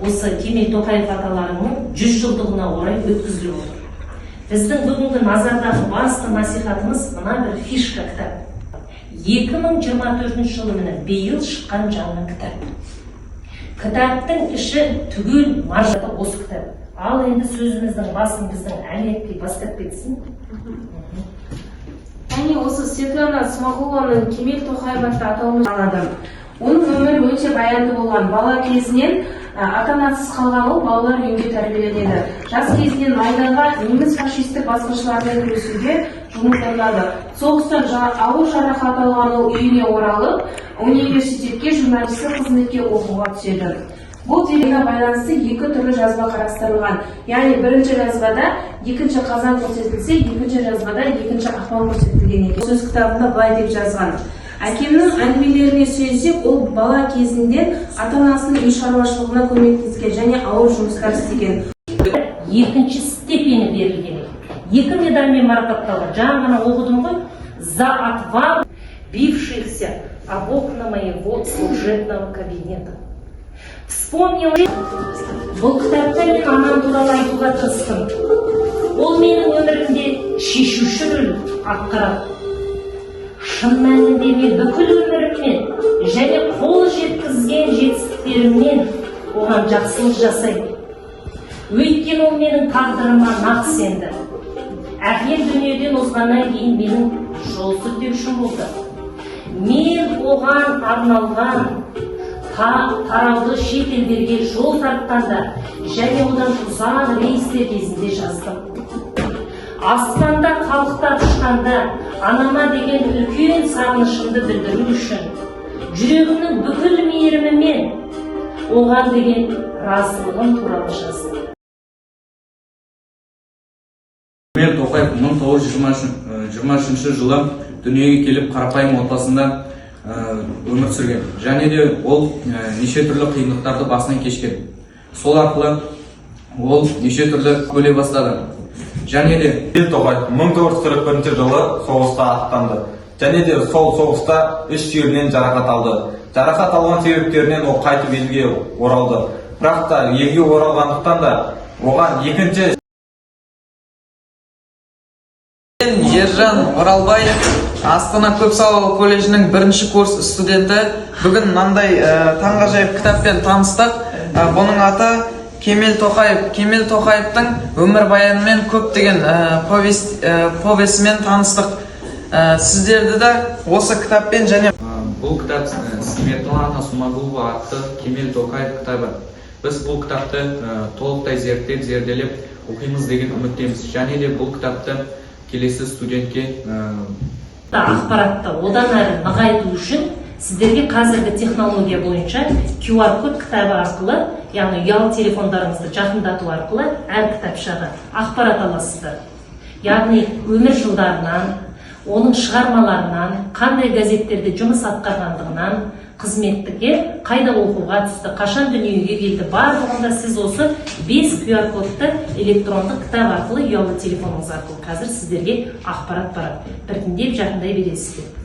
осы Кемел Тоқаев аталарының 100 жылдығына орай өткізіліп отыр. Біздің бүгінгі назардағы басты насихатымыз мына бір фишка кітап. 2024 жылы міне биыл шыққан жаңа кітап. Кітаптың іші түгел маржаты осы кітап. Ал енді сөзіміздің басын біздің Әлиепке бастап кетсін. Яғни осы Светлана Смағұлованың Кемел Тоқаев атты аталмыш адам. Оның өмірі өте баянды болған. Бала кезінен ата-анасыз қалған ол балалар үйінде тәрбиеленеді. Жас кезінен майданға неміс фашистік басқыншылармен күресуге жұмылдырылады. Соғыстан ауыр жарақат алған ол үйіне оралып, университетке журналистік қызметке оқуға түседі. Бұл дерекке байланысты екі түрлі жазба қарастырылған. Яғни бірінші жазбада екінші қазан көрсетілсе, екінші жазбада екінші ақпан көрсетілген екен. Сөз кітабында былай деп жазған: әкемнің әңгімелеріне сүйенсек, ол бала кезінде ата-анасының үй шаруашылығына көмектескен және ауыр жұмыстар істеген. Екінші степені берілген. Екі медальмен марапатталған. Жаңа ғана оқыдым ғой. За отвагу бившихся об окна моего служебного кабинета. Вспомнила. Бұл кітапта мен анам туралы айтуға тырыстым. Ол менің өмірімде шешуші рөл атқарады. Шын мәнінде мен бүкіл өміріммен және қол жеткізген жетістіктеріммен оған жақсылық жасаймын. Өйткені ол менің тағдырыма нақ сенді. Әкем дүниеден озғаннан кейін менің жол сілтеушім болды. Мен оған арналған тараулы шет елдерге жол тартқанда және одан ұзақ рейстер кезінде жаздым. Аспанда қалықтап ұшқанда анама деген үлкен сағынышымды білдіру үшін жүрегімнің бүкіл мейірімімен оған деген разылығым туралы жаздым. Кемел Тоқаев 1923 жылы дүниеге келіп қарапайым отбасында өмір сүрген. Және де ол неше түрлі қиындықтарды басынан кешкен. Сол арқылы ол неше түрлі көре бастады. Және де Кемел Тоқаев 1941 жылы соғысқа аттанды. Және де сол соғыста үш жерінен жарақат алды. Жарақат алған себептерінен ол қайтып елге оралды. Бірақ та елге оралғандықтан да оған екінші Ержан Оралбаев, Астана Көпсалалы колледжінің бірінші курс студенті. Бүгін мынандай таңғажайып кітаппен таныстық. Бұның аты Кемел Тоқаев. Кемел Тоқаевтың өмірбаянымен көптеген повесімен таныстық. Сіздерді де осы кітаппен және бұл кітап Светлана Смағұлова атты Кемел Тоқаев кітабы. Біз бұл кітапты толықтай зерделеп оқимыз деген үміттеміз. Және де бұл кітапты келесі студентке ақпаратты одан әрі нығайту үшін сіздерге қазіргі технология бойынша QR код кітабы арқылы, яғни ұялы телефондарыңызды жақындату арқылы әр кітапшаға ақпарат аласыздар. Яғни өмір жылдарынан, оның шығармаларынан, қандай газеттерде жұмыс атқарғандығынан, қызметтіге қайда оқуға түсті, қашан дүниеге келді, барлығында сіз осы 5 QR кодты электрондық кітап арқылы, ұялы телефоныңыз арқылы қазір сіздерге ақпарат барады. Біртіндеп жақындай бересіздер.